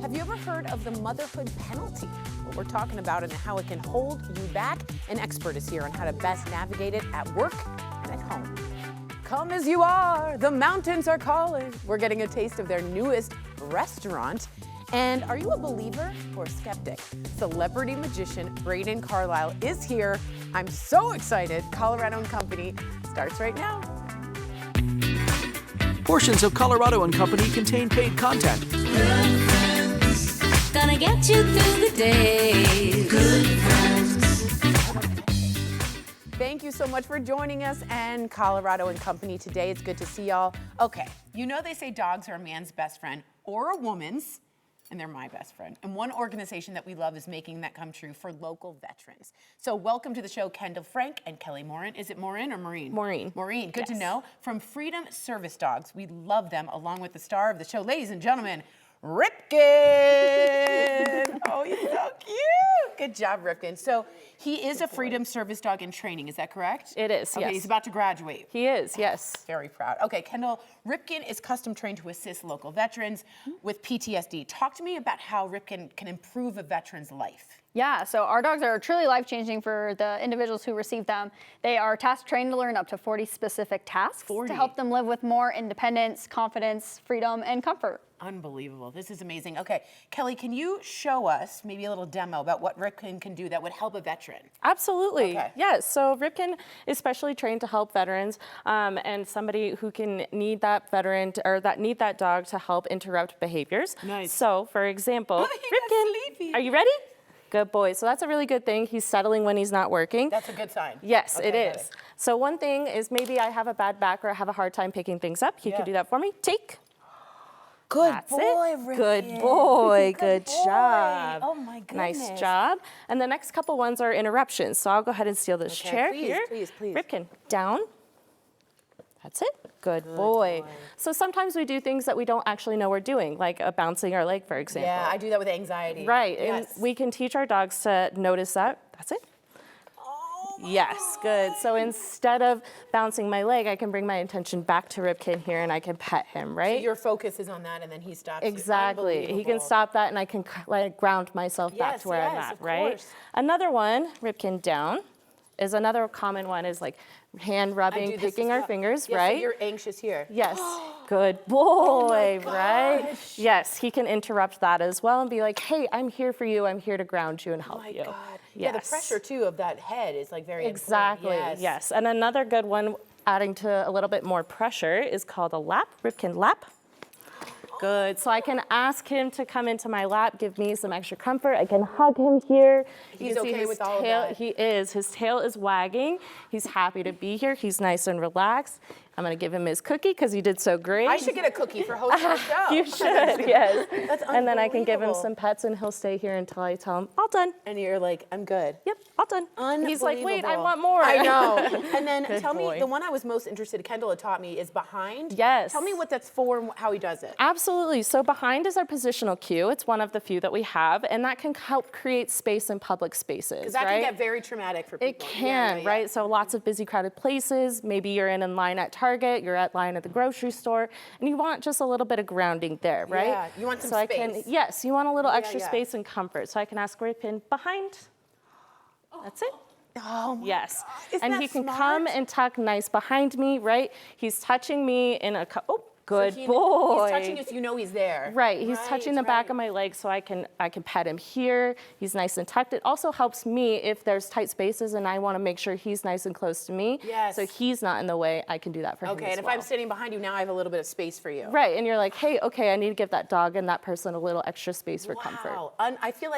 Have you ever heard of the motherhood penalty? Well, we're talking about it and how it can hold you back. An expert is here on how to best navigate it at work and at home. Come as you are, the mountains are calling. We're getting a taste of their newest restaurant. And are you a believer or skeptic? Celebrity magician Braden Carlisle is here. I'm so excited. Colorado & Company starts right now. Portions of Colorado & Company contain paid content. Good friends, gonna get you through the day. Good friends. Thank you so much for joining us and Colorado & Company today. It's good to see y'all. Okay, you know they say dogs are a man's best friend or a woman's, and they're my best friend. And one organization that we love is making that come true for local veterans. So welcome to the show, Kendall Frank and Kelly Morin. Is it Morin or Maureen? Maureen. Maureen, good to Yes. know. From Freedom Service Dogs. We love them, along with the star of the show, ladies and gentlemen, Ripken. Oh, he's so cute. Good job, Ripken. So he is a Freedom Service Dog in training, is that correct? It is, okay, yes. He's about to graduate. He is, yes. Very proud. Okay, Kendall, Ripken is custom trained to assist local veterans with PTSD. Talk to me about how Ripken can improve a veteran's life. Yeah, so our dogs are truly life-changing for the individuals who receive them. They are task trained to learn up to 40 specific tasks to help them live with more independence, confidence, freedom, and comfort. Unbelievable. This is amazing. Okay, Kelly, can you show us maybe a little demo about what Ripken can do that would help a veteran? Absolutely. Okay. Yes. So Ripken is specially trained to help veterans and somebody who can need that veteran or that need that dog to help interrupt behaviors. Nice. So, for example, Oh, he got Ripken, sleepy. are you ready? Good boy. So that's a really good thing. He's settling when he's not working. That's a good sign. Yes, Okay, it got is. So one thing is maybe I have a bad back or I have a hard time picking things up. He could do that for me. Take. Good That's boy, it. Ripken. Good boy. Good boy. job. Oh my goodness. Nice job. And the next couple ones are interruptions. So I'll go ahead and steal this Okay, chair please, here. please, please. Ripken, down. That's it. Good boy. So sometimes we do things that we don't actually know we're doing, like bouncing our leg, for example. Yeah, I do that with anxiety. Right. Yes. And we can teach our dogs to notice that. That's it. Oh my Yes, good. So instead of bouncing my leg, I can bring my attention back to Ripken here and I can pet him, right? Your focus is on that, and then he stops you. Exactly. He can Unbelievable. stop that and I can like ground myself back Yes, to where I'm yes, at, of right? course. Another one, Ripken down, is another common one is like hand I rubbing, do this picking as our well. fingers, Yeah, right? So you're anxious here. Yes, good boy, right? gosh. Yes, he can interrupt that as well and be like, hey, I'm here for you. I'm here to ground you and Oh help my you. God. Yeah, the Yes. pressure too of that head is like very Exactly, important. yes. And another good one, adding to a little bit more pressure, is called a lap, Ripken lap. Good, so I can ask him to come into my lap, give me some extra comfort. I can hug him here. You He's can see okay his with all of tail, that? He is, his tail is wagging. He's happy to be here. He's nice and relaxed. I'm gonna give him his cookie because he did so great. I should get a cookie for hosting the show. You should, yes. That's And then I can give him unbelievable. some pets and he'll stay here until I tell him, all done. And you're like, I'm good. Yep, all done. He's like, wait, I Unbelievable. want more. I know. And then tell me, boy. the one I was most interested in, Kendall had taught me, is behind. Yes. Tell me what that's for and how he does it. Absolutely. So behind is our positional cue. It's one of the few that we have, and that can help create space in public spaces, Because that right? can get very traumatic for people. It can, right? So lots of busy, crowded places. Maybe you're in line at Target, you're at line at the grocery store, and you want just a little bit of grounding there, right? Yeah, you want some so space. Yes, you want a little extra yeah. space and comfort. So I can ask Ripken behind. That's it. Oh my Yes. God. Isn't And that he can smart? come and tuck nice behind me, right? He's touching me in a, oh, good So boy. He's touching you so you know he's there. Right, he's touching the back right. of my leg so I can pet him here. He's nice and tucked. It also helps me if there's tight spaces and I want to make sure he's nice and close to me. Yes. So he's not in the way, I can do that for him Okay, as and if well. I'm sitting behind you, now I have a little bit of space for you. Right, and you're like, hey, okay, I need to give that dog and that person a little extra space for comfort. Wow. I feel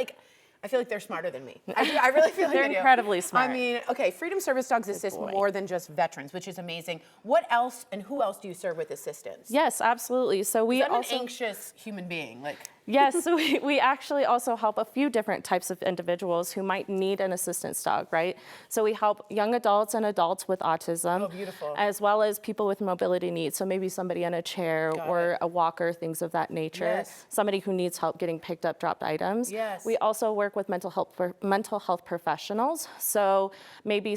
like they're smarter than me. I really feel like They're they do. incredibly smart. I mean, okay, Freedom Service Dogs assist boy. more than just veterans, which is amazing. What else and who else do you serve with assistance? Yes, absolutely. So we I'm also an anxious human being. Like, Yes, so we actually also help a few different types of individuals who might need an assistance dog, right? So we help young adults and adults with autism, Oh, beautiful. as well as people with mobility needs. So maybe somebody in a chair Got or it. a walker, things of that nature. Yes. Somebody who needs help getting picked up dropped items. Yes. We also work with mental health professionals. So maybe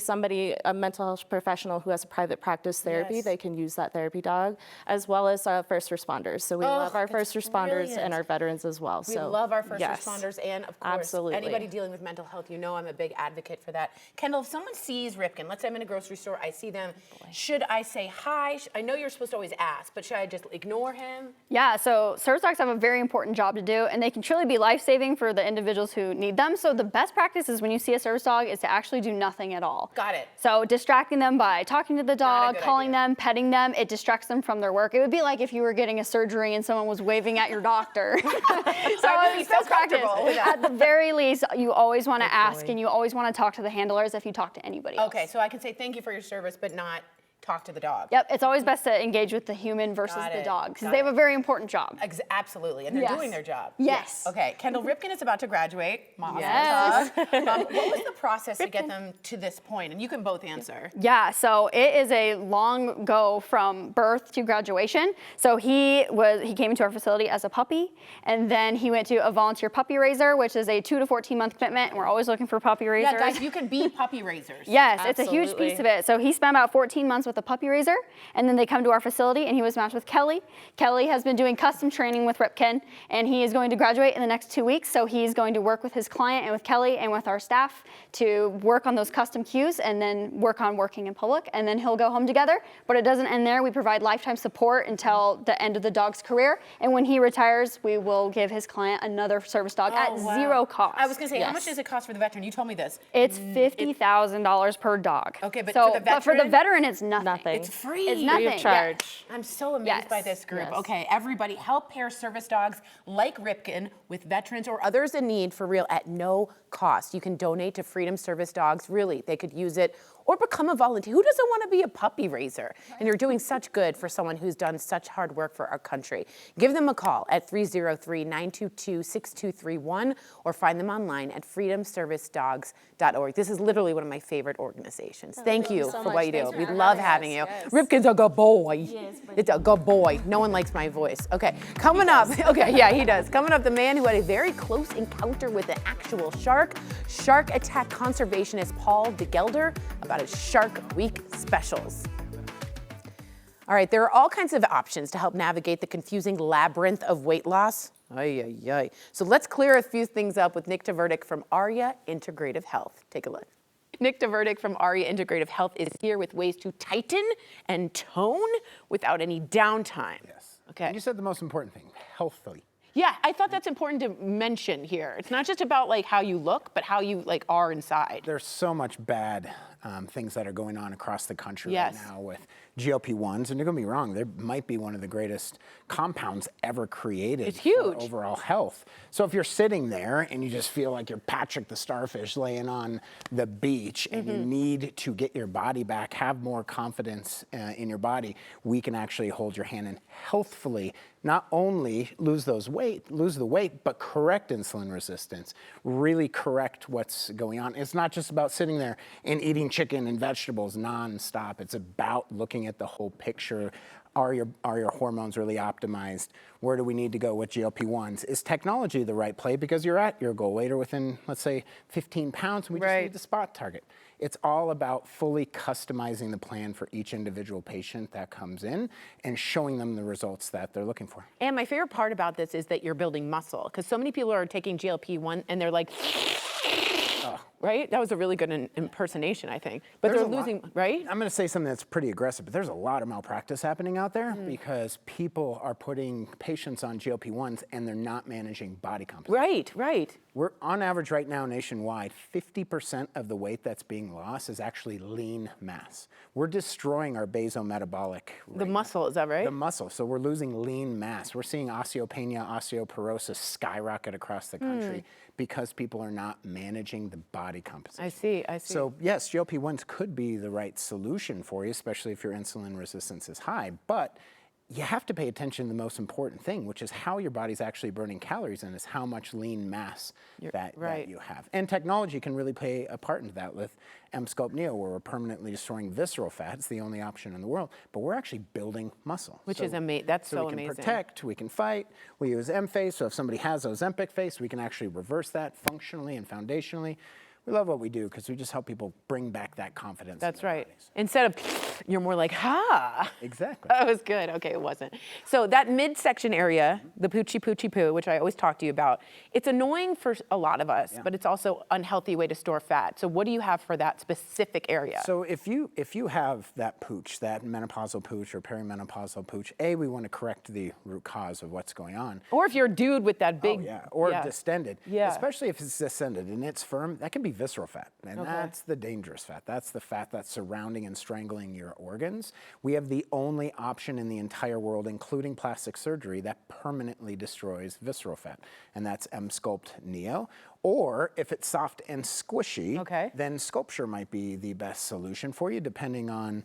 a mental health professional who has a private practice therapy, Yes. they can use that therapy dog, as well as first responders. So we love our it's first responders brilliant. and our veterans ambulance as well. We So love our first yes, responders, and of course, absolutely. anybody dealing with mental health. You know I'm a big advocate for that. Kendall, if someone sees Ripken, let's say I'm in a grocery store, I see them, should I say hi? I know you're supposed to always ask, but should I just ignore him? Yeah, so service dogs have a very important job to do, and they can truly be life-saving for the individuals who need them. So the best practice is when you see a service dog is to actually do nothing at all. Got it. So distracting them by talking to the dog, good calling idea. them, petting them, it distracts them from their work. It would be like if you were getting a surgery and someone was waving at your doctor. So I would be so comfortable with that. At the very least, you always want to ask, and you always want to talk to the handlers if you talk to anybody else. Okay, so I can say thank you for your service, but not talk to the dog. Yep, it's always best to engage with the human versus Got the it. dog, because Got they have it. a very important job. Absolutely, and they're Yes. doing their job. Yes. Okay, Kendall Ripken is about to graduate. Yes. What was the process to get them to this point? And you can both answer. Yeah, so it is a long go from birth to graduation. So he came into our facility as a puppy, and then he went to a volunteer puppy raiser, which is a 2 to 14 month commitment, and we're always looking for puppy raisers. Yeah, guys, you can be puppy raisers. Yes, it's a huge Absolutely. piece of it. So he spent about 14 months with a puppy raiser, and then they come to our facility, and he was matched with Kelly. Kelly has been doing custom training with Ripken, and he is going to graduate in the next 2 weeks. So he's going to work with his client and with Kelly and with our staff to work on those custom cues and then work on working in public, and then he'll go home together. But it doesn't end there. We provide lifetime support until the end of the dog's career, and when he retires, we will give his client another service dog at wow. zero cost. I was going to say, how Yes. much does it cost for the veteran? You told me this. It's $50,000 per dog. Okay, but so, for the but for the veteran? veteran, it's nothing. Nothing. It's free. It's nothing. Free of charge. Yeah. I'm so amazed Yes. by this group. Yes. Okay, everybody, help pair service dogs like Ripken with veterans or others in need for real at no cost. You can donate to Freedom Service Dogs. Really, they could use it or become a volunteer. Who doesn't want to be a puppy raiser? And you're doing such good for someone who's done such hard work for our country. Give them a call at 303-922-6231 or find them online at freedomservicedogs.org. This is literally one of my favorite organizations. Thank you so for much. what you do. Thanks for We having love us. having you. Yes. Ripken's a good boy. Yes, It's a good boy. No one likes my voice. Okay, coming up. Okay, yeah, he does. Coming up, the man who had a very close encounter with an actual shark. Shark attack conservationist Paul DeGelder about his Shark Week specials. All right, there are all kinds of options to help navigate the confusing labyrinth of weight loss. Ay, ay, ay. So let's clear a few things up with Nick Tverdik from ARIA Integrative Health. Take a look. Nick Tverdik from ARIA Integrative Health is here with ways to tighten and tone without any downtime. Yes. Okay. And you said the most important thing, healthily. Yeah, I thought that's important to mention here. It's not just about like how you look, but how you like are inside. There's so much bad things that are going on across the country Yes. right now with GLP-1s, and don't get me wrong, there might be one of the greatest compounds ever created It's huge. for overall health. So if you're sitting there and you just feel like you're Patrick the Starfish laying on the beach and you need to get your body back, have more confidence in your body, we can actually hold your hand and healthfully not only lose the weight, but correct insulin resistance, really correct what's going on. It's not just about sitting there and eating chicken and vegetables nonstop. It's about looking at the whole picture. Are your hormones really optimized? Where do we need to go with GLP-1s? Is technology the right play? Because you're at your goal weight or within, let's say, 15 pounds, and we just Right. need the spot target. It's all about fully customizing the plan for each individual patient that comes in and showing them the results that they're looking for. And my favorite part about this is that you're building muscle, because so many people are taking GLP-1 and they're like, right? That was a really good impersonation, I think. But There's they're a lot- losing, right? I'm going to say something that's pretty aggressive, but there's a lot of malpractice happening out there because people are putting patients on GLP-1s and they're not managing body composition. Right, right. We're on average right now nationwide, 50% of the weight that's being lost is actually lean mass. We're destroying our basometabolic The muscle, is that right? the muscle. So we're losing lean mass. We're seeing osteopenia, osteoporosis skyrocket across the country because people are not managing the body composition. I see, I see. So yes, GLP-1s could be the right solution for you, especially if your insulin resistance is high, but you have to pay attention to the most important thing, which is how your body's actually burning calories and is how much lean mass that you have. And technology can really play a part into that with Scope Neo, where we're permanently destroying visceral fat. It's the only option in the world, but we're actually building muscle. Which is amazing. That's so we can amazing. protect, we can fight. We use M-Face, so if somebody has Ozempic face, we can actually reverse that functionally and foundationally. We love what we do because we just help people bring back that confidence. That's in their right. bodies. Instead of you're more like, ha. Exactly. That was good. Okay, it wasn't. So that midsection area, the poochie poo, which I always talk to you about, it's annoying for a lot of us, but it's also an unhealthy way to store fat. So what do you have for that specific area? So if you have that pooch, that menopausal pooch or perimenopausal pooch, we want to correct the root cause of what's going on. Or if you're a dude with that big, or distended, Yeah. especially if it's distended and it's firm, that can be visceral fat, and that's the dangerous fat. That's the fat that's surrounding and strangling your organs. We have the only option in the entire world, including plastic surgery, that permanently destroys visceral fat, and that's Emsculpt Neo. Or if it's soft and squishy, then Sculpture might be the best solution for you, depending on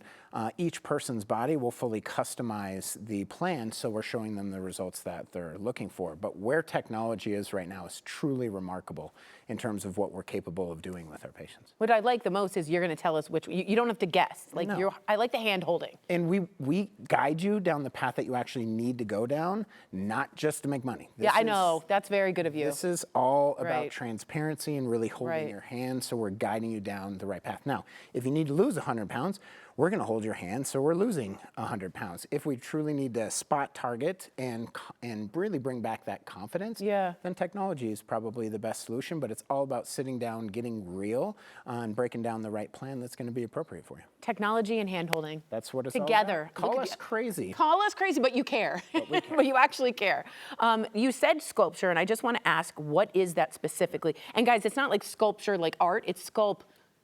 each person's body. We'll fully customize the plan, so we're showing them the results that they're looking for. But where technology is right now is truly remarkable in terms of what we're capable of doing with our patients. What I like the most is you're going to tell us which, you don't have to guess. Like I like the hand holding. And we guide you down the path that you actually need to go down, not just to make money. I know. That's very good of you. This is all about transparency and really holding your hand, so we're guiding you down the right path. Now, if you need to lose 100 pounds, we're going to hold your hand, so we're losing 100 pounds. If we truly need to spot target and really bring back that confidence, then technology is probably the best solution, but it's all about sitting down, getting real, and breaking down the right plan that's going to be appropriate for you. Technology and hand holding. That's what it's together. all about. Call us crazy. Call us crazy, but you care. But you actually care. You said sculpture, and I just want to ask, what is that specifically? And guys, it's not like sculpture like art, it's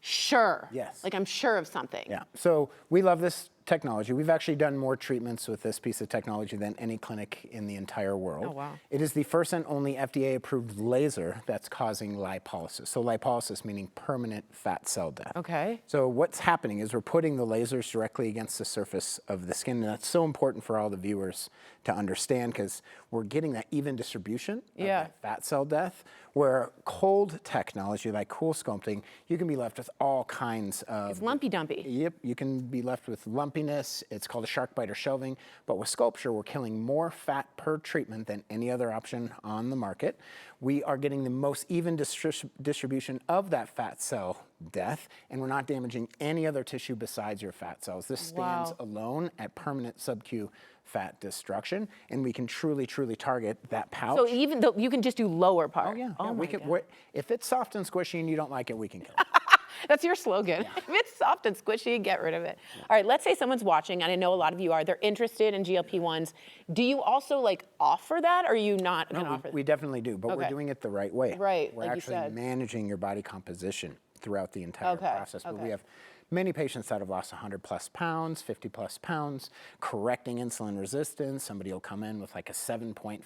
sure. Yes. Like I'm sure of something. Yeah. So we love this technology. We've actually done more treatments with this piece of technology than any clinic in the entire world. Oh, wow. It is the first and only FDA-approved laser that's causing lipolysis. So lipolysis meaning permanent fat cell death. Okay. So what's happening is we're putting the lasers directly against the surface of the skin, and that's so important for all the viewers to understand, because we're getting that even distribution of that fat cell death, where cold technology like cool sculpting, you can be left with all kinds of... It's lumpy dumpy. Yep, you can be left with lumpiness. It's called a shark bite or shelving. But with Sculpture, we're killing more fat per treatment than any other option on the market. We are getting the most even distribution of that fat cell death, and we're not damaging any other tissue besides your fat cells. This stands alone at permanent sub-Q fat destruction, and we can truly target that pouch. So even though you can just do lower part. Oh yeah. Oh we can. If it's soft and squishy and you don't like it, we can kill it. That's your slogan. If it's soft and squishy, get rid of it. All right, let's say someone's watching, and I know a lot of you are, they're interested in GLP-1s. Do you also like offer that, or are you not going to offer that? We definitely do, but we're doing it the right way. Right, We're like you actually said. managing your body composition throughout the entire process. But we have many patients that have lost 100 plus pounds, 50 plus pounds, correcting insulin resistance. Somebody will come in with like a 7.5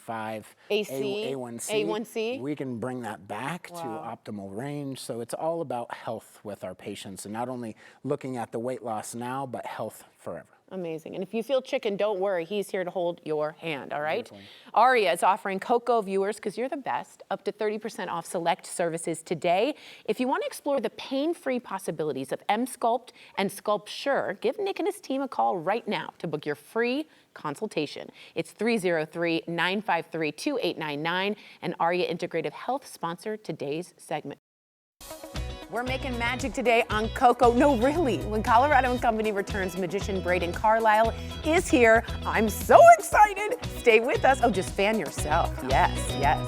A1C. We can bring that back to optimal range. So it's all about health with our patients, and not only looking at the weight loss now, but health forever. Amazing. And if you feel chicken, don't worry. He's here to hold your hand, all right? Aria is offering Coco viewers, because you're the best, up to 30% off select services today. If you want to explore the pain-free possibilities of Emsculpt and Sculpture, give Nick and his team a call right now to book your free consultation. It's 303-953-2899, and Aria Integrative Health sponsored today's segment. We're making magic today on Coco. No, really. When Colorado and Company returns, magician Braden Carlisle is here. I'm so excited. Stay with us. Oh, just fan yourself. Yes, yes.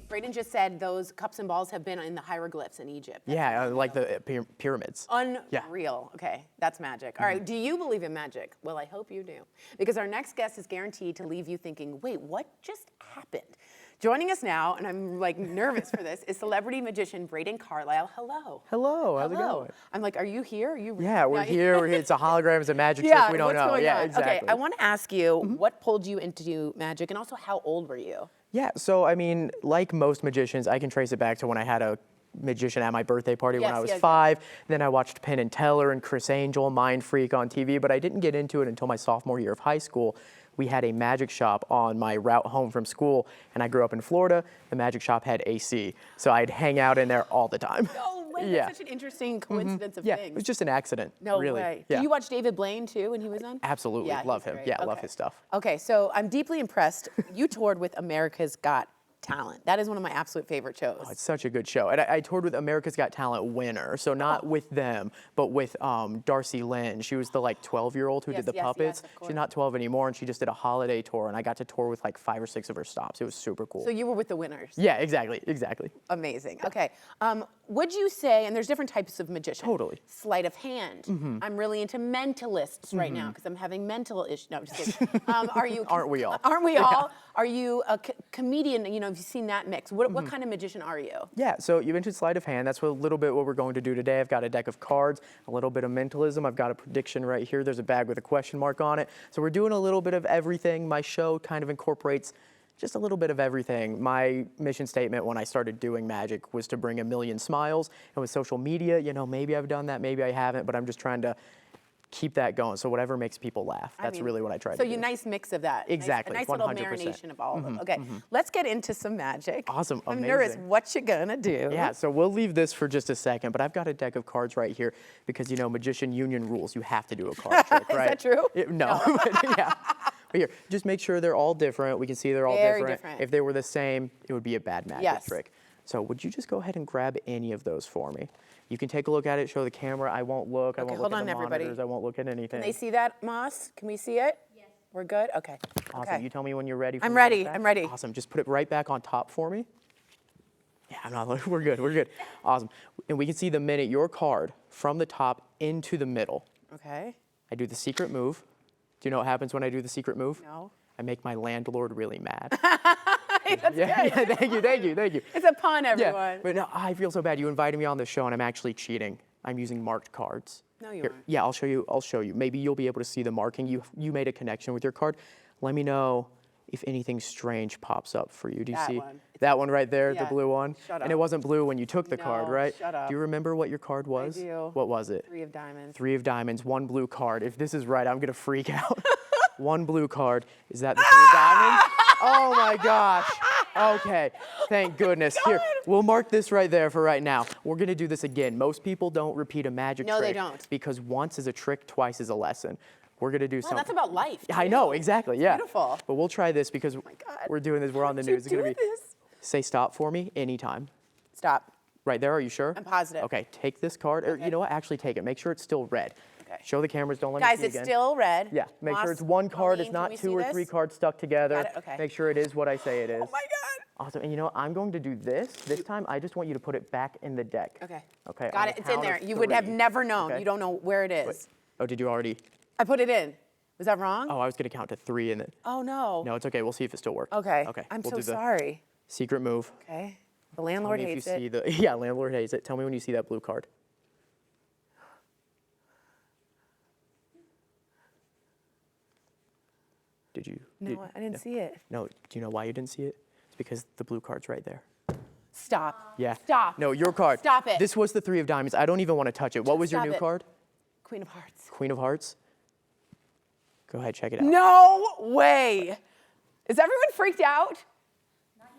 Braden just said those cups and balls have been in the hieroglyphs in Egypt. Yeah, like the pyramids. Unreal. Okay, that's magic. All right, do you believe in magic? Well, I hope you do. Because our next guest is guaranteed to leave you thinking, wait, what just happened? Joining us now, and I'm like nervous for this, is celebrity magician Braden Carlisle. Hello. Hello, how's it going? I'm like, are you here? Are you? Yeah, we're here. It's a hologram, it's a magic trick. We don't know. Going on? Exactly. Okay, I want to ask you, what pulled you into magic, and also how old were you? Yeah, so I mean, like most magicians, I can trace it back to when I had a magician at my birthday party when I was 5. Then I watched Penn and Teller and Chris Angel, Mind Freak on TV, but I didn't get into it until my sophomore year of high school. We had a magic shop on my route home from school, and I grew up in Florida. The magic shop had AC, so I'd hang out in there all the time. No way. way? Yeah. That's such an interesting coincidence of Yeah, things. it was just an accident. No really. way. Yeah. Did you watch David Blaine too when he was on? Absolutely. Yeah, Love he's him. great. Yeah, love Okay. his stuff. Okay, so I'm deeply impressed. You toured with America's Got Talent. That is one of my absolute favorite shows. Oh, it's such a good show. And I toured with America's Got Talent winner, so not with them, but with Darcy Lynn. She was the like 12-year-old who Yes, did the yes, puppets. yes, of She's not 12 anymore, and she just did a holiday tour, and I got to tour with like 5 or 6 of her stops. It was super cool. So you were with the winners. Yeah, exactly. Amazing. Okay. Would you say, and there's different types of magician. Totally. Sleight of hand. I'm really into mentalists right now because I'm having mental issues. No, just kidding. Are you? Aren't we all? Aren't we all? Are you a comedian? You know, have you seen that mix? What kind of magician are you? Yeah, so you mentioned sleight of hand. That's a little bit what we're going to do today. I've got a deck of cards, a little bit of mentalism. I've got a prediction right here. There's a bag with a question mark on it. So we're doing a little bit of everything. My show kind of incorporates just a little bit of everything. My mission statement when I started doing magic was to bring 1 million smiles. And with social media, you know, maybe I've done that, maybe I haven't, but I'm just trying to keep that going. So whatever makes people laugh, that's really what I try to do. So you nice mix of that. Exactly, A nice little 100%. marination of all of them. Okay, let's get into some magic. Awesome, I'm nervous. amazing. What you gonna do? Yeah, so we'll leave this for just a second, but I've got a deck of cards right here because, you know, magician union rules. You have to do a card trick, right? Is that true? No, but yeah. But here, just make sure they're all different. We can see they're all Very different. different. If they were the same, it would be a bad magic Yes. trick. So would you just go ahead and grab any of those for me? You can take a look at it, show the camera. I won't look. I won't hold look at on, the everybody. monitors. I won't look at anything. Can they see that, Moss? Can we see it? Yes. We're good? Okay. Awesome. Okay. You tell me when you're ready. I'm ready. I'm ready. Awesome. Just put it right back on top for me. Yeah, I'm not. We're good. Awesome. And we can see the minute your card from the top into the middle. Okay. I do the secret move. Do you know what happens when I do the secret move? No. I make my landlord really mad. That's Yeah, good. thank you. It's a pun, everyone. Yeah, but no, I feel so bad. You invited me on the show, and I'm actually cheating. I'm using marked cards. No, you Here, aren't. Yeah, I'll show you. Maybe you'll be able to see the marking. You made a connection with your card. Let me know if anything strange pops up for you. Do you That see one. that one right there, Yeah. the blue one? Shut And it up. wasn't blue when you took the card, No, right? shut up. Do you remember what your card was? do. What was it? 3 of diamonds. 3 of diamonds, 1 blue card. If this is right, I'm gonna freak out. 1 blue card. Is that the 3 of diamonds? Oh my gosh. Okay, thank goodness. Here, we'll mark this right there for right now. We're gonna do this again. Most people don't repeat a magic No, trick. they don't. Because once is a trick, twice is a lesson. We're gonna do Well, something. that's about life. I know, exactly, yeah. beautiful. But we'll try this because God. we're doing this, we're on the How'd you news. It's gonna do be, this? say stop for me anytime. Stop. Right there, are you sure? I'm positive. Okay, take this card, or you know what, actually take it. Make sure it's still red. Okay. Show the cameras, don't let Guys, me see it's again. still red. Yeah, make sure Moss, it's 1 card, it's Colleen, not can we 2 see or this? 3 cards stuck together. Got it, okay. Make sure it is what I say it is. Oh my God. Awesome, and you know what, I'm going to do this. This time, I just want you to put it back in the deck. Okay. Okay. Got on it. the It's in count there. of You would have 3. never known. Okay. You don't know where it is. Wait. Oh, did you already? I put it in. Was that wrong? Oh, I was gonna count to 3 and then. Oh, no. No, it's okay. We'll see if it still works. Okay. Okay. I'm we'll so do the sorry. secret move. Okay. The Tell landlord me if hates you see it. the yeah, landlord hates it. Tell me when you see that blue card. Did you? No, I didn't see it. No. Do you know why you didn't see it? It's because the blue card's right there. Stop. Yeah. Stop. No, your card. Stop it. This was the 3 of diamonds. I don't even want to touch it. What was your Stop new it. card? Queen of Hearts. Queen of Hearts. Go ahead, check it out. No way. Is everyone freaked out? Not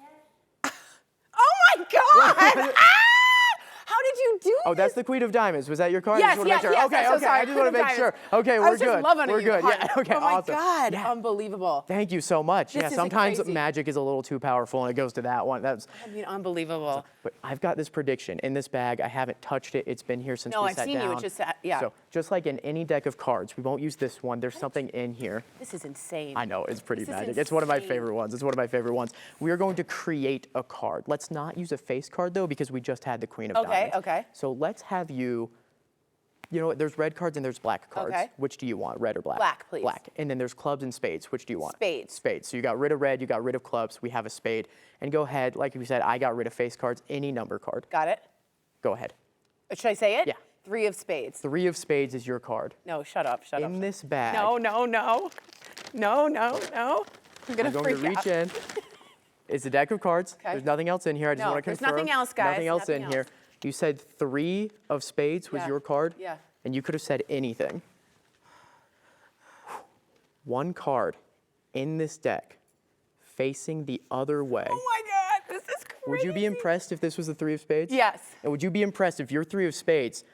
yet. Oh my God. Ah! How did you do Oh, this? that's the Queen of Diamonds. Was that your card? I Yes, just wanna make yes, sure. yes. Okay, I'm so okay. sorry. I just want to Queen of make sure. Diamonds. Okay, I we're was good. just loving We're you. good. Heart. Yeah. Okay. Oh my awesome. God. Yeah. Unbelievable. Thank you so much. This Yeah. is Sometimes crazy. magic is a little too powerful, and it goes to that one. That's. I mean, unbelievable. But I've got this prediction in this bag. I haven't touched it. It's been here since No, we I've sat seen you. down. It's just that- yeah. So just like in any deck of cards, we won't use this one. There's something in here. This is insane. I know, it's pretty This is magic. It's one of my insane. favorite ones. It's one of my favorite ones. We are going to create a card. Let's not use a face card though, because we just had the Queen of Okay, Diamonds. okay. So let's have you know what, there's red cards and there's black cards. Okay. Which do you want, red or black? Black, please. Black. And then there's clubs and spades. Which do you want? Spades. Spades. So you got rid of red, you got rid of clubs, we have a spade. And go ahead, like you said, I got rid of face cards, any number card. Got it? Go ahead. Should I say it? Yeah. 3 of spades. 3 of spades is your card. No, shut up, shut up. In this bag, No, no, no. No, no, no. I'm gonna I'm going freak to reach out. in. It's a deck of cards. Okay. There's nothing else in here. I just No, want to there's confirm. nothing else, guys. Nothing else Nothing in here. else. You said 3 of spades was Yeah. your card. Yeah. And you could have said anything. 1 card in this deck facing the other way. Oh my God, this is crazy. Would you be impressed if this was the 3 of spades? Yes. And would you be impressed if your 3 of spades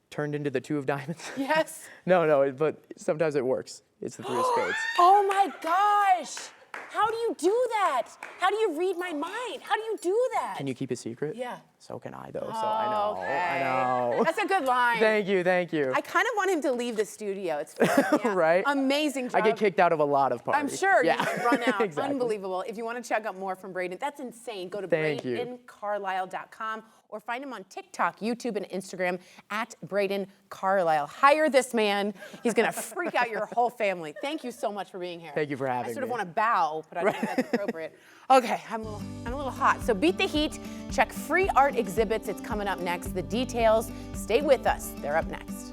turned into the 2 of diamonds? Yes. No, but sometimes it works. It's the 3 of spades. Oh my gosh. How do you do that? How do you read my mind? How do you do that? Can you keep a secret? Yeah. So can I, though. So I know. Okay. I know. That's a good line. Thank you. I kind of want him to leave the studio. It's yeah. Right? Amazing job. I get kicked out of a lot of parties. I'm sure Yeah. you just run out. Exactly. Unbelievable. If you want to check out more from Braden, that's insane. Go to Thank you. BradenCarlisle.com or find him on TikTok, YouTube, and Instagram at Braden Carlisle. Hire this man. He's going to freak out your whole family. Thank you so much for being here. Thank you for having I sort of me. want to bow, but I don't think that's appropriate. Okay, I'm a little hot. So beat the heat. Check free art exhibits. It's coming up next. The details. Stay with us. They're up next.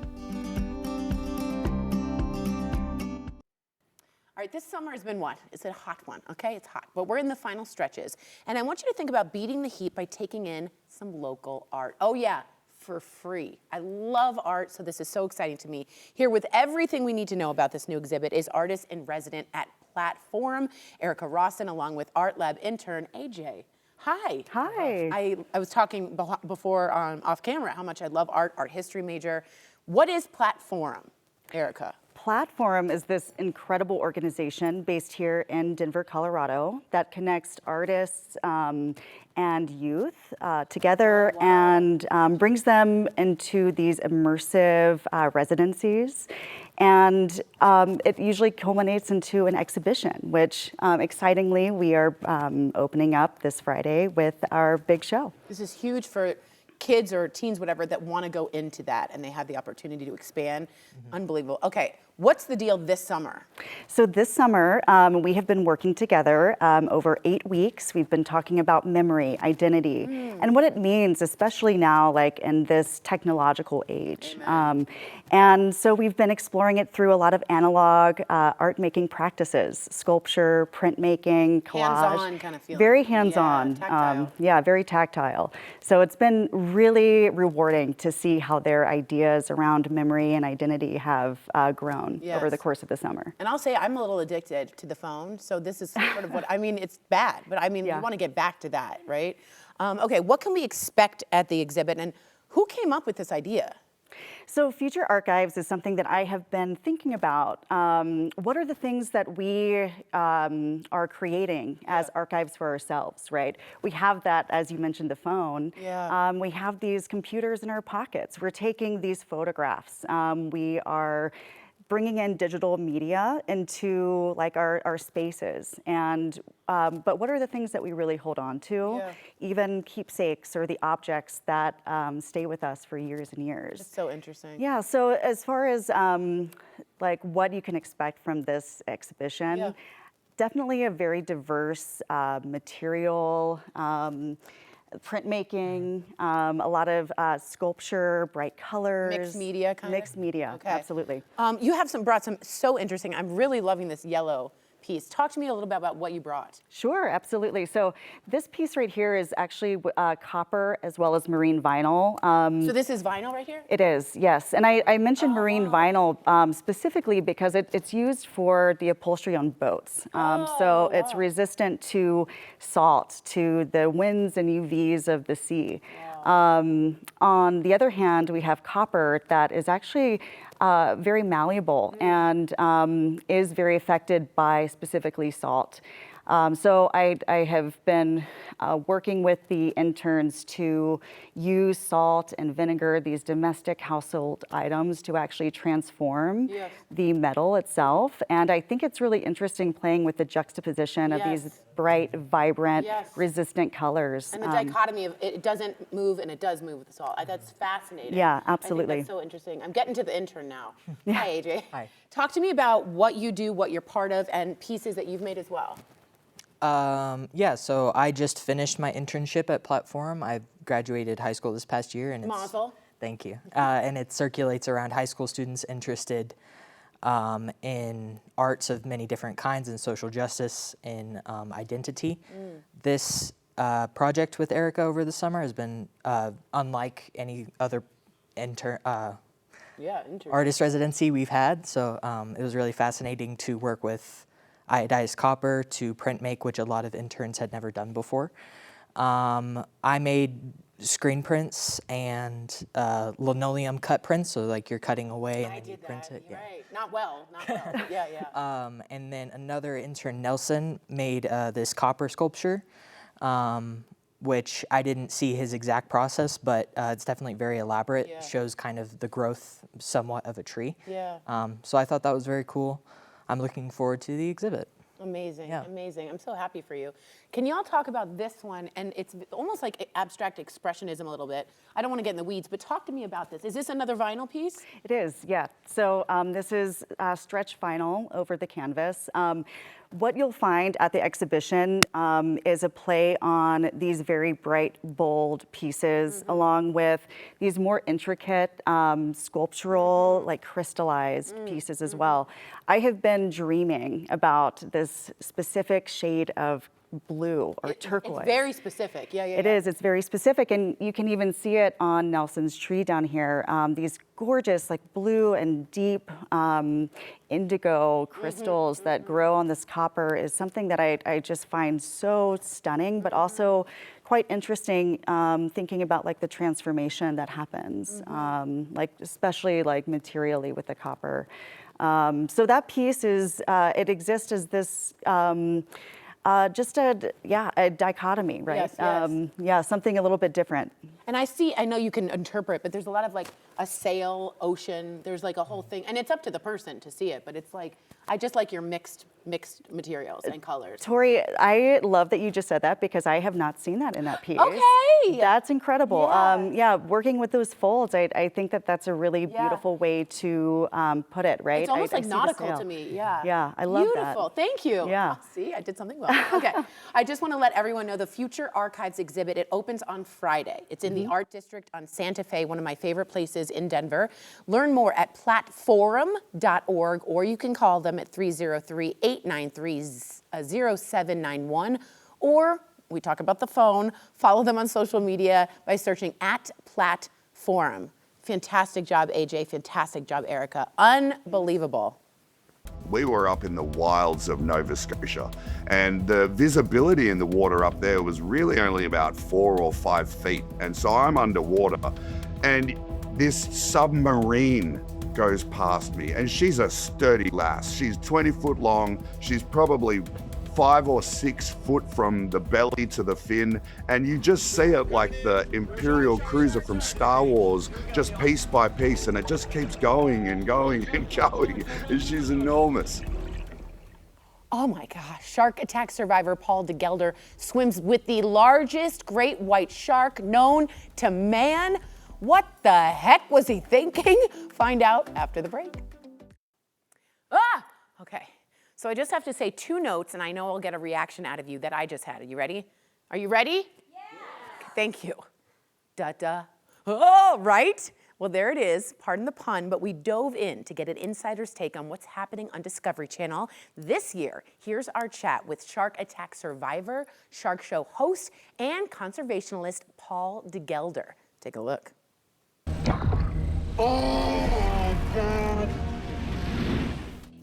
All right, this summer has been what? It's a hot one, okay? It's hot, but we're in the final stretches. And I want you to think about beating the heat by taking in some local art. Oh yeah, for free. I love art, so this is so exciting to me. Here with everything we need to know about this new exhibit is artist in resident at Platte Forum, Erica Rawson, along with Art Lab intern, AJ. Hi. Hi. I was talking before off camera how much I love art history major. What is Platte Forum, Erica? Platte Forum is this incredible organization based here in Denver, Colorado that connects artists and youth together and brings them into these immersive residencies. And it usually culminates into an exhibition, which excitingly we are opening up this Friday with our big show. This is huge for kids or teens, whatever, that want to go into that and they have the opportunity to expand. Unbelievable. Okay, what's the deal this summer? So this summer, we have been working together over 8 weeks. We've been talking about memory, identity, and what it means, especially now, like in this technological age. And so we've been exploring it through a lot of analog art making practices, sculpture, printmaking, collage. Hands-on kind of feeling. Very hands-on. Yeah, tactile. Yeah, very tactile. So it's been really rewarding to see how their ideas around memory and identity have grown over the course of the summer. And I'll say I'm a little addicted to the phone, so this is sort of what, I mean, it's bad, but I mean, we want to get back to that, right? Okay, what can we expect at the exhibit, and who came up with this idea? So Future Archives is something that I have been thinking about. What are the things that we are creating as archives for ourselves, right? We have that, as you mentioned, the phone. Yeah. We have these computers in our pockets. We're taking these photographs. We are bringing in digital media into like our spaces. And but what are the things that we really hold on to? Even keepsakes or the objects that stay with us for years and years. That's so interesting. Yeah, so as far as like what you can expect from this exhibition, definitely a very diverse material, printmaking, a lot of sculpture, bright colors. Mixed media kind of? Mixed media, absolutely. You have brought some so interesting, I'm really loving this yellow piece. Talk to me a little bit about what you brought. Sure, absolutely. So this piece right here is actually copper as well as marine vinyl. So this is vinyl right here? It is, yes. And I mentioned marine vinyl specifically because it's used for the upholstery on boats. So it's resistant to salt, to the winds and UVs of the sea. On the other hand, we have copper that is actually very malleable and is very affected by specifically salt. So I have been working with the interns to use salt and vinegar, these domestic household items, to actually transform the metal itself. And I think it's really interesting playing with the juxtaposition of these bright, vibrant, resistant colors. And the dichotomy of it doesn't move and it does move with the salt. That's fascinating. Yeah, absolutely. I think that's so interesting. I'm getting to the intern now. Hi, AJ. Hi. Talk to me about what you do, what you're part of, and pieces that you've made as well. Yeah, so I just finished my internship at Platte Forum. I graduated high school this past year, and Mazel. Thank you. And it circulates around high school students interested in arts of many different kinds, in social justice, in identity. This project with Erica over the summer has been unlike any other artist residency we've had. So it was really fascinating to work with iodized copper to print make, which a lot of interns had never done before. I made screen prints and linoleum cut prints, so like you're cutting away and then you print it. Yeah. Right. Not well. Yeah. And then another intern, Nelson, made this copper sculpture, which I didn't see his exact process, but it's definitely very elaborate. Yeah. Shows kind of the growth somewhat of a tree. Yeah. So I thought that was very cool. I'm looking forward to the exhibit. Amazing, Yeah. amazing. I'm so happy for you. Can y'all talk about this one? And it's almost like abstract expressionism a little bit. I don't want to get in the weeds, but talk to me about this. Is this another vinyl piece? It is, yeah. So this is stretch vinyl over the canvas. What you'll find at the exhibition is a play on these very bright, bold pieces, along with these more intricate sculptural, like crystallized pieces as well. I have been dreaming about this specific shade of blue or turquoise. It's very specific. Yeah. It is. It's very specific, and you can even see it on Nelson's tree down here. These gorgeous, like blue and deep indigo crystals that grow on this copper is something that I just find so stunning, but also quite interesting. Thinking about like the transformation that happens, like especially like materially with the copper. So that piece is it exists as this. Just a dichotomy, right? Yes. Something a little bit different. And I know you can interpret, but there's a lot of like a sail, ocean, there's like a whole thing. And it's up to the person to see it, but it's like, I just like your mixed materials and colors. Tori, I love that you just said that because I have not seen that in that piece. Okay. That's incredible. Yeah. Working with those folds, I think that that's a really beautiful way to put it, right? It's almost like see the nautical sail. to me, yeah. Yeah, I love that. Beautiful, thank you. Yeah. See, I did something well. Okay, I just want to let everyone know the Future Archives exhibit, it opens on Friday. It's in the Art District on Santa Fe, one of my favorite places in Denver. Learn more at platteforum.org, or you can call them at 303-893-0791, or we talk about the phone, follow them on social media by searching @Platte Forum. Fantastic job, AJ, fantastic job, Erica, unbelievable. We were up in the wilds of Nova Scotia, and the visibility in the water up there was really only about 4 or 5 feet. And so I'm underwater, and this submarine goes past me, and she's a sturdy lass. She's 20 foot long. She's probably 5 or 6 foot from the belly to the fin, and you just see it like the Imperial cruiser from Star Wars, just piece by piece, and it just keeps going and going and going, and she's enormous. Oh my gosh, shark attack survivor Paul DeGelder swims with the largest great white shark known to man. What the heck was he thinking? Find out after the break. Okay. So I just have to say 2 notes, and I know I'll get a reaction out of you that I just had. Are you ready? Are you ready? Yeah. Thank you. Da-da. Oh, right? Well, there it is. Pardon the pun, but we dove in to get an insider's take on what's happening on Discovery Channel this year. Here's our chat with shark attack survivor, shark show host, and conservationist Paul DeGelder. Take a look.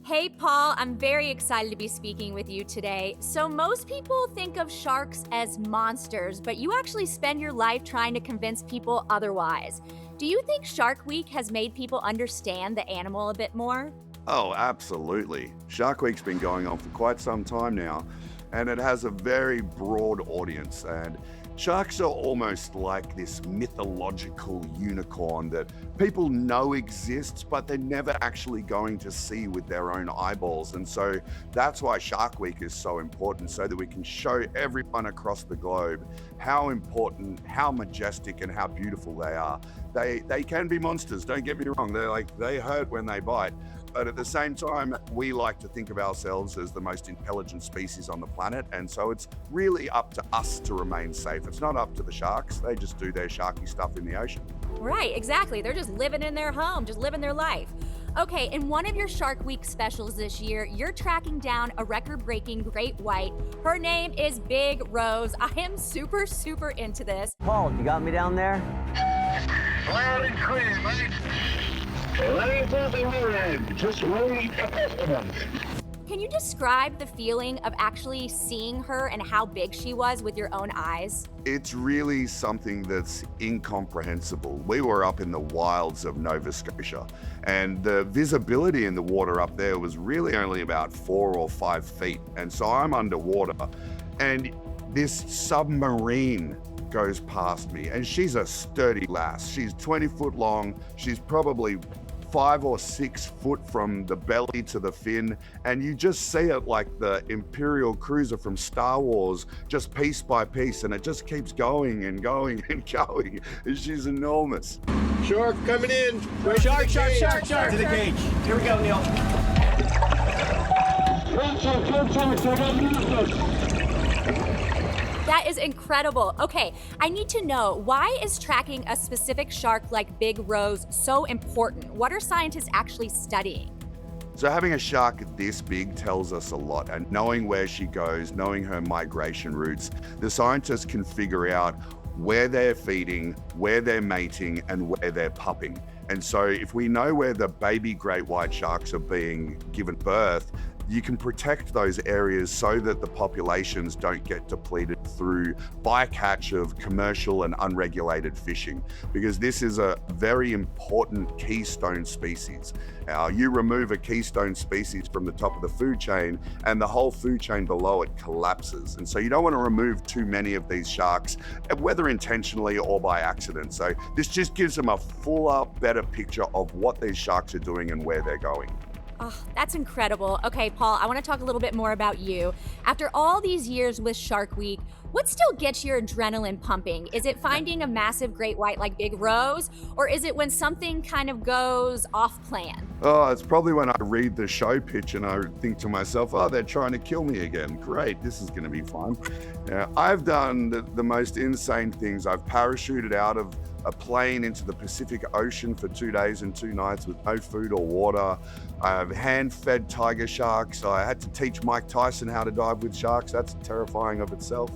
Hey Paul, I'm very excited to be speaking with you today. So most people think of sharks as monsters, but you actually spend your life trying to convince people otherwise. Do you think Shark Week has made people understand the animal a bit more? Oh, absolutely. Shark Week's been going on for quite some time now, and it has a very broad audience. And sharks are almost like this mythological unicorn that people know exists, but they're never actually going to see with their own eyeballs. And so that's why Shark Week is so important, so that we can show everyone across the globe how important, how majestic, and how beautiful they are. They can be monsters, don't get me wrong. They hurt when they bite. But at the same time, we like to think of ourselves as the most intelligent species on the planet, and so it's really up to us to remain safe. It's not up to the sharks. They just do their sharky stuff in the ocean. Right, exactly. They're just living in their home, just living their life. Okay, in one of your Shark Week specials this year, you're tracking down a record-breaking great white. Her name is Big Rose. I am super, super into this. Paul, you got me down there? Loud and clear, mate. Just wait a customer. Can you describe the feeling of actually seeing her and how big she was with your own eyes? It's really something that's incomprehensible. We were up in the wilds of Nova Scotia, and the visibility in the water up there was really only about 4 or 5 feet. And so I'm underwater, and this submarine goes past me, and she's a sturdy lass. She's 20 foot long. She's probably 5 or 6 foot from the belly to the fin, and you just see it like the Imperial cruiser from Star Wars, just piece by piece, and it just keeps going and going and going. She's enormous. Shark coming in. Shark to the cage. Here we go, Neil. That is incredible. Okay, I need to know, why is tracking a specific shark like Big Rose so important? What are scientists actually studying? So having a shark this big tells us a lot, and knowing where she goes, knowing her migration routes, the scientists can figure out where they're feeding, where they're mating, and where they're pupping. And so if we know where the baby great white sharks are being given birth, you can protect those areas so that the populations don't get depleted through bycatch of commercial and unregulated fishing, because this is a very important keystone species. Now, you remove a keystone species from the top of the food chain and the whole food chain below it collapses. And so you don't want to remove too many of these sharks, whether intentionally or by accident. So this just gives them a fuller, better picture of what these sharks are doing and where they're going. Oh, that's incredible. Okay, Paul, I want to talk a little bit more about you. After all these years with Shark Week, what still gets your adrenaline pumping? Is it finding a massive great white like Big Rose, or is it when something kind of goes off plan? Oh, it's probably when I read the show pitch and I think to myself, oh, they're trying to kill me again. Great, this is going to be fun. I've done the most insane things. I've parachuted out of a plane into the Pacific Ocean for 2 days and 2 nights with no food or water. I've hand-fed tiger sharks. I had to teach Mike Tyson how to dive with sharks. That's terrifying of itself.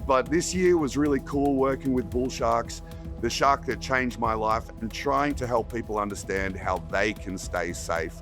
But this year was really cool working with bull sharks, the shark that changed my life, and trying to help people understand how they can stay safe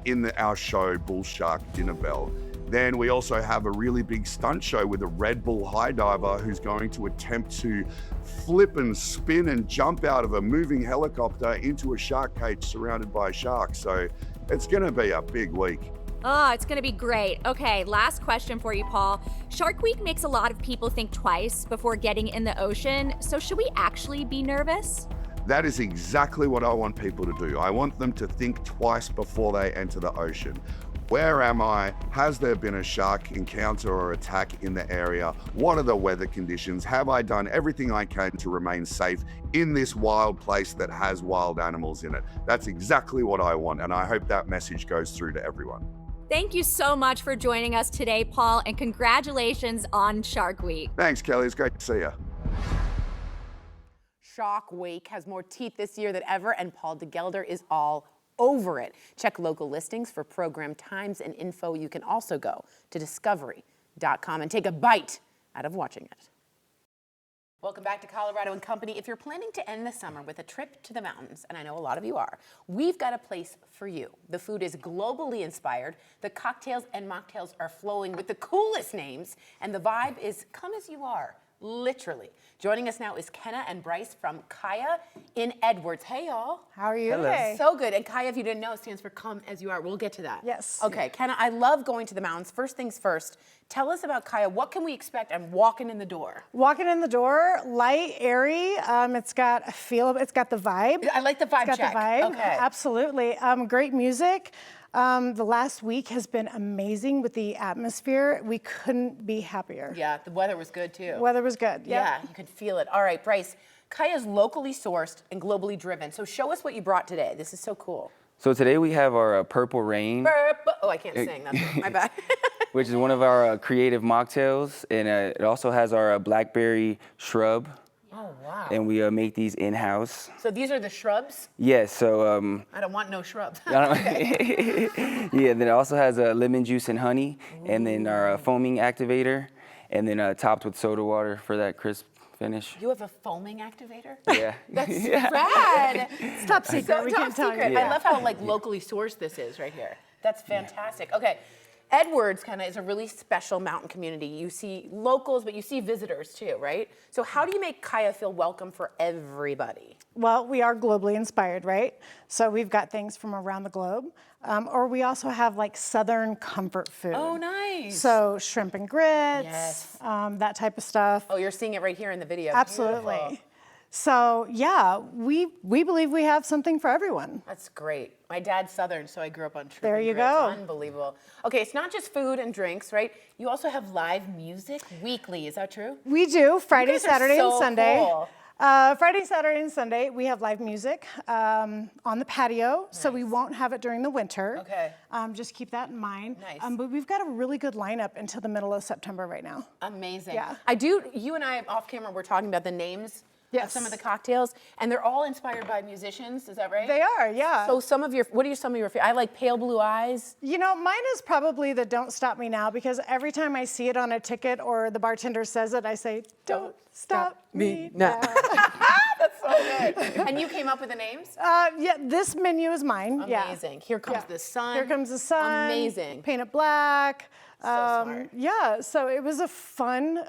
in our show, Bull Shark Dinner Bell. Then we also have a really big stunt show with a Red Bull high diver who's going to attempt to flip and spin and jump out of a moving helicopter into a shark cage surrounded by sharks. So it's going to be a big week. Oh, it's going to be great. Okay, last question for you, Paul. Shark Week makes a lot of people think twice before getting in the ocean. So should we actually be nervous? That is exactly what I want people to do. I want them to think twice before they enter the ocean. Where am I? Has there been a shark encounter or attack in the area? What are the weather conditions? Have I done everything I can to remain safe in this wild place that has wild animals in it? That's exactly what I want, and I hope that message goes through to everyone. Thank you so much for joining us today, Paul, and congratulations on Shark Week. Thanks, Kelly. It's great to see you. Shark Week has more teeth this year than ever, and Paul DeGelder is all over it. Check local listings for program times and info. You can also go to discovery.com and take a bite out of watching it. Welcome back to Colorado and Company. If you're planning to end the summer with a trip to the mountains, and I know a lot of you are, we've got a place for you. The food is globally inspired. The cocktails and mocktails are flowing with the coolest names, and the vibe is come as you are. Literally. Joining us now is Kenna and Bryce from Kaya in Edwards. Hey, y'all. How are you today? So good. And Kaya, if you didn't know, stands for Come As You Are. We'll get to that. Yes. Okay, Kenna, I love going to the mountains. First things first, tell us about Kaya. What can we expect? I'm walking in the door. Walking in the door, light, airy. It's got a feel, it's got the vibe. I like the vibe It's got check. the vibe. Okay. Absolutely. Great music. The last week has been amazing with the atmosphere. We couldn't be happier. Yeah, the weather was good too. Weather was good. Yeah, you could feel it. All right, Bryce, Kaya is locally sourced and globally driven. So show us what you brought today. This is so cool. So today we have our Purple Rain. Oh, I can't sing. That's my bad. Which is one of our creative mocktails, and it also has our Blackberry Shrub. Oh, wow. And we make these in-house. So these are the shrubs? Yes, so... I don't want no shrubs. Yeah, then it also has lemon juice and honey, and then our foaming activator, and then topped with soda water for that crisp finish. You have a foaming activator? Yeah. That's rad. It's top secret. We can't tell you. I love how locally sourced this is right here. That's fantastic. Okay. Edwards kind of is a really special mountain community. You see locals, but you see visitors too, right? So how do you make Kaya feel welcome for everybody? Well, we are globally inspired, right? So we've got things from around the globe. Or we also have like Southern comfort food. Oh, nice. So shrimp and grits, Yes. that type of stuff. Oh, you're seeing it right here in the video. Absolutely. Beautiful. So yeah, we believe we have something for everyone. That's great. My dad's Southern, so I grew up on shrimp There and you grits. go. Unbelievable. Okay, it's not just food and drinks, right? You also have live music weekly. Is that true? We do Friday, guys are Saturday, so and Sunday. cool. Friday, Saturday, and Sunday, we have live music on the patio, so we won't have it during the winter. Okay. Just keep that in mind. Nice. But we've got a really good lineup until the middle of September right now. Amazing. Yeah. You and I off camera were talking about the names of some of the cocktails, and they're all inspired by musicians, is that right? They are, yeah. So what are some of your favorites? I like Pale Blue Eyes. You know, mine is probably the Don't Stop Me Now, because every time I see it on a ticket or the bartender says it, I say, Don't stop me now. That's so good. And you came up with the names? Yeah, this menu is mine. Amazing. Yeah. Here comes the sun. Here comes the sun. Amazing. Paint it black. Smart. Yeah, so it was a fun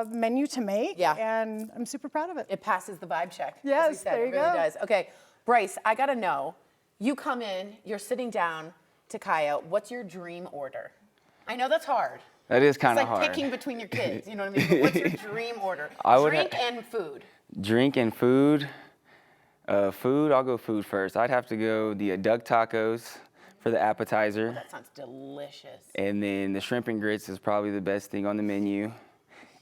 menu to make. Yeah. And I'm super proud of it. It passes the vibe check. as we Yes, said. there you It really go. does. Okay, Bryce, I gotta know. You come in, you're sitting down to Kaya. What's your dream order? I know that's hard. That is kind of It's like hard. picking between your kids. You know what I mean? But what's your dream order? Drink and food. Drink and food. Food, I'll go food first. I'd have to go the duck tacos for the appetizer. That sounds delicious. And then the shrimp and grits is probably the best thing on the menu.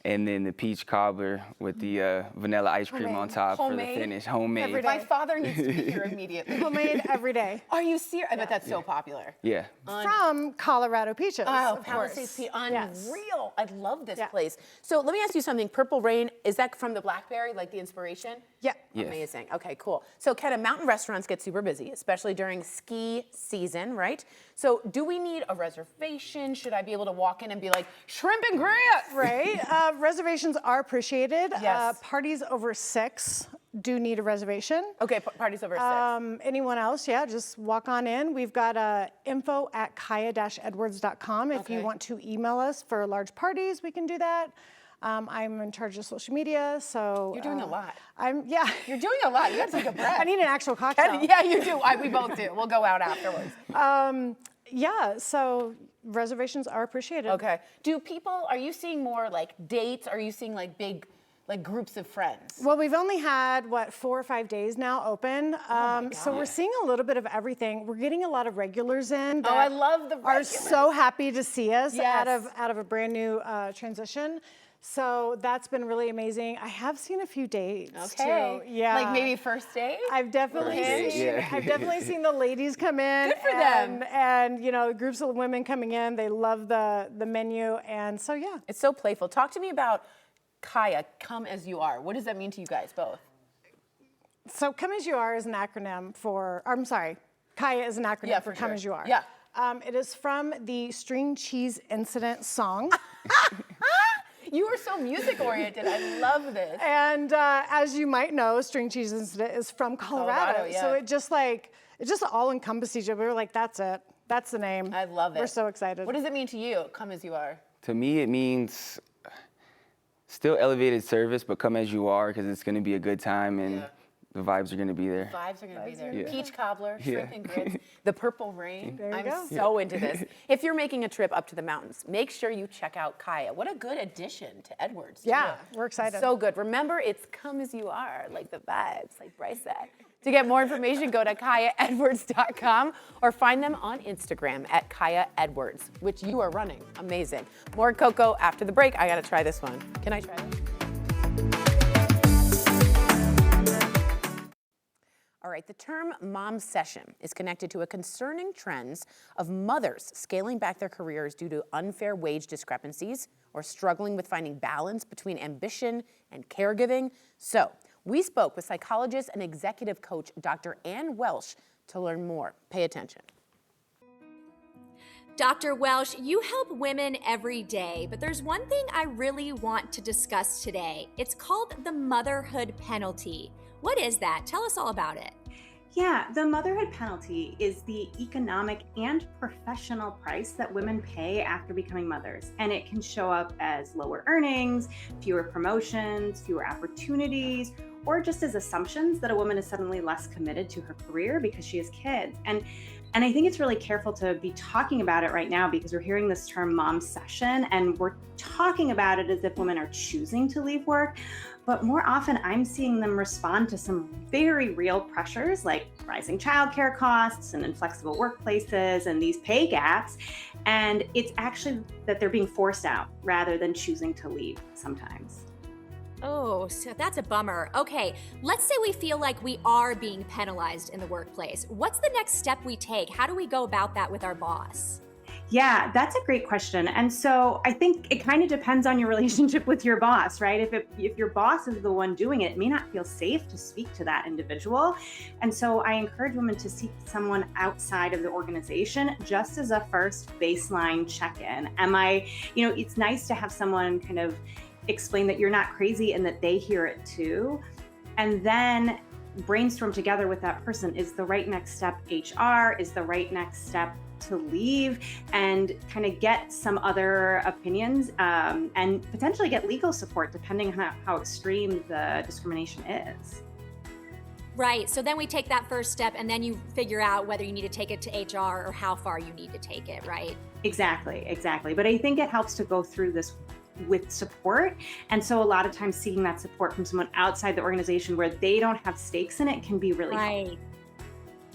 And then the peach cobbler with the vanilla ice cream on top for the finish. Homemade. Every day. My father needs to be here immediately. Homemade every day. Are you serious? I bet that's so popular. Yeah. From Colorado Peaches. Oh, of Palisades course. Unreal. Yes. I love this Yeah. place. So let me ask you something. Purple Rain, is that from the blackberry, like the inspiration? Yeah. Yes. Amazing. Okay, cool. So kind of mountain restaurants get super busy, especially during ski season, right? So do we need a reservation? Should I be able to walk in and be like, shrimp and grits? Right. Reservations are appreciated. Yes. Parties over 6 do need a reservation. Okay, parties over 6. Anyone else, yeah, just walk on in. We've got info@kaya-edwards.com. If you Okay. want to email us for large parties, we can do that. I'm in charge of social media, so. You're doing a lot. Yeah. You're doing a lot. You have to take a breath. I need an actual cocktail. Yeah, you do. We both do. We'll go out afterwards. Yeah, so reservations are appreciated. Okay. Are you seeing more like dates? Are you seeing like big, like groups of friends? Well, we've only had, 4 or 5 days now open. So we're seeing a little bit of everything. We're getting a lot of regulars in that I love the are regulars. so happy to see us Yes. out of a brand new transition. So that's been really amazing. I have seen a few dates Okay. too. Yeah. Like maybe first date? I've definitely First date, yeah. I've definitely seen the ladies come in. Good for them. And groups of women coming in. They love the menu, and so yeah. It's so playful. Talk to me about Kaya, Come As You Are. What does that mean to you guys both? So Come As You Are is an acronym for, Kaya is an acronym for Come sure. As You Are. Yeah. It is from the String Cheese Incident song. You are so music oriented. I love this. And as you might know, String Cheese Incident is from Colorado. yeah. So it just all encompassed each other. We were like, that's it. That's the name. I love it. We're so excited. What does it mean to you, Come As You Are? To me, it means still elevated service, but come as you are, because it's going to be a good time and the vibes are going to be there. Vibes are going to be there. Yeah. Peach cobbler, shrimp Yeah. and grits, the Purple Rain. There you I'm go. so into this. If you're making a trip up to the mountains, make sure you check out Kaya. What a good addition to Edwards. too. Yeah, we're excited. So good. Remember, it's Come As You Are, like the vibes, like Bryce said. To get more information, go to KayaEdwards.com or find them on Instagram at Kaya Edwards, which you are running. Amazing. More Coco after the break. I got to try this one. Can I try this? All right, the term mom session is connected to a concerning trends of mothers scaling back their careers due to unfair wage discrepancies or struggling with finding balance between ambition and caregiving. So we spoke with psychologist and executive coach Dr. Ann Welsh to learn more. Pay attention. Dr. Welsh, you help women every day, but there's one thing I really want to discuss today. It's called the motherhood penalty. What is that? Tell us all about it. Yeah, the motherhood penalty is the economic and professional price that women pay after becoming mothers. And it can show up as lower earnings, fewer promotions, fewer opportunities, or just as assumptions that a woman is suddenly less committed to her career because she has kids. And I think it's really careful to be talking about it right now because we're hearing this term mom session, and we're talking about it as if women are choosing to leave work. But more often, I'm seeing them respond to some very real pressures like rising childcare costs and inflexible workplaces and these pay gaps. And it's actually that they're being forced out rather than choosing to leave sometimes. Oh, so that's a bummer. Okay, let's say we feel like we are being penalized in the workplace. What's the next step we take? How do we go about that with our boss? Yeah, that's a great question. And so I think it kind of depends on your relationship with your boss, right? If your boss is the one doing it, it may not feel safe to speak to that individual. And so I encourage women to seek someone outside of the organization just as a first baseline check-in. It's nice to have someone kind of explain that you're not crazy and that they hear it too. And then brainstorm together with that person. Is the right next step HR? Is the right next step to leave? And kind of get some other opinions and potentially get legal support depending on how extreme the discrimination is. Right, so then we take that first step and then you figure out whether you need to take it to HR or how far you need to take it, right? Exactly. But I think it helps to go through this with support. And so a lot of times seeking that support from someone outside the organization where they don't have stakes in it can be really helpful.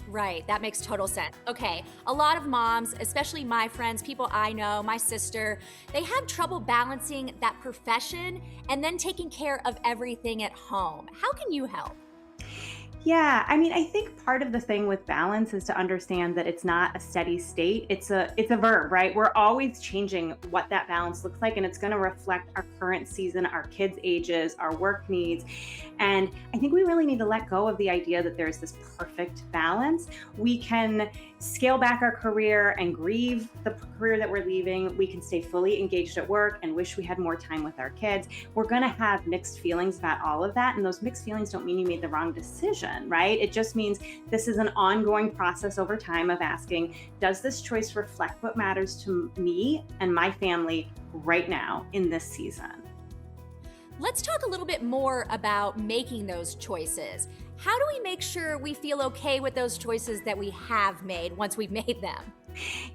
Right, that makes total sense. Okay, a lot of moms, especially my friends, people I know, my sister, they have trouble balancing that profession and then taking care of everything at home. How can you help? Yeah, I think part of the thing with balance is to understand that it's not a steady state. It's a verb, right? We're always changing what that balance looks like, and it's going to reflect our current season, our kids' ages, our work needs. And I think we really need to let go of the idea that there's this perfect balance. We can scale back our career and grieve the career that we're leaving. We can stay fully engaged at work and wish we had more time with our kids. We're going to have mixed feelings about all of that. And those mixed feelings don't mean you made the wrong decision, right? It just means this is an ongoing process over time of asking, does this choice reflect what matters to me and my family right now in this season? Let's talk a little bit more about making those choices. How do we make sure we feel okay with those choices that we have made once we've made them?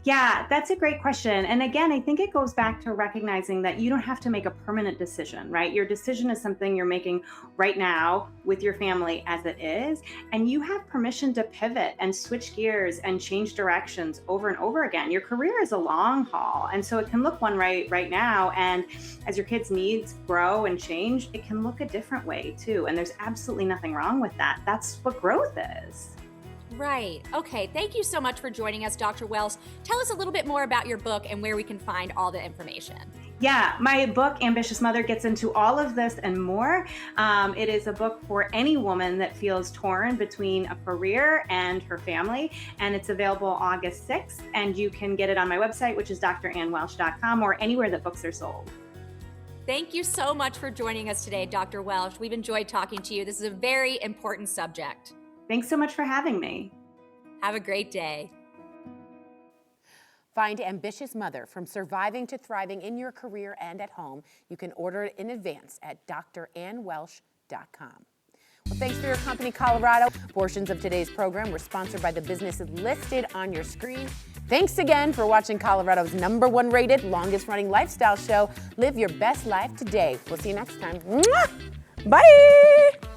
Yeah, that's a great question. And again, I think it goes back to recognizing that you don't have to make a permanent decision, right? Your decision is something you're making right now with your family as it is. And you have permission to pivot and switch gears and change directions over and over again. Your career is a long haul. And so it can look one way right now. And as your kids' needs grow and change, it can look a different way too. And there's absolutely nothing wrong with that. That's what growth is. Right. Okay. Thank you so much for joining us, Dr. Welsh. Tell us a little bit more about your book and where we can find all the information. Yeah, my book, Ambitious Mother, gets into all of this and more. It is a book for any woman that feels torn between a career and her family, and it's available August 6th, and you can get it on my website, which is drannwelsh.com, or anywhere that books are sold. Thank you so much for joining us today, Dr. Welsh. We've enjoyed talking to you. This is a very important subject. Thanks so much for having me. Have a great day. Find Ambitious Mother, From Surviving to Thriving in Your Career and at Home. You can order it in advance at drannwelsh.com. Well, thanks for your company, Colorado. Portions of today's program were sponsored by the businesses listed on your screen. Thanks again for watching Colorado's #1 rated, longest running lifestyle show. Live your best life today. We'll see you next time. Mwah! Bye.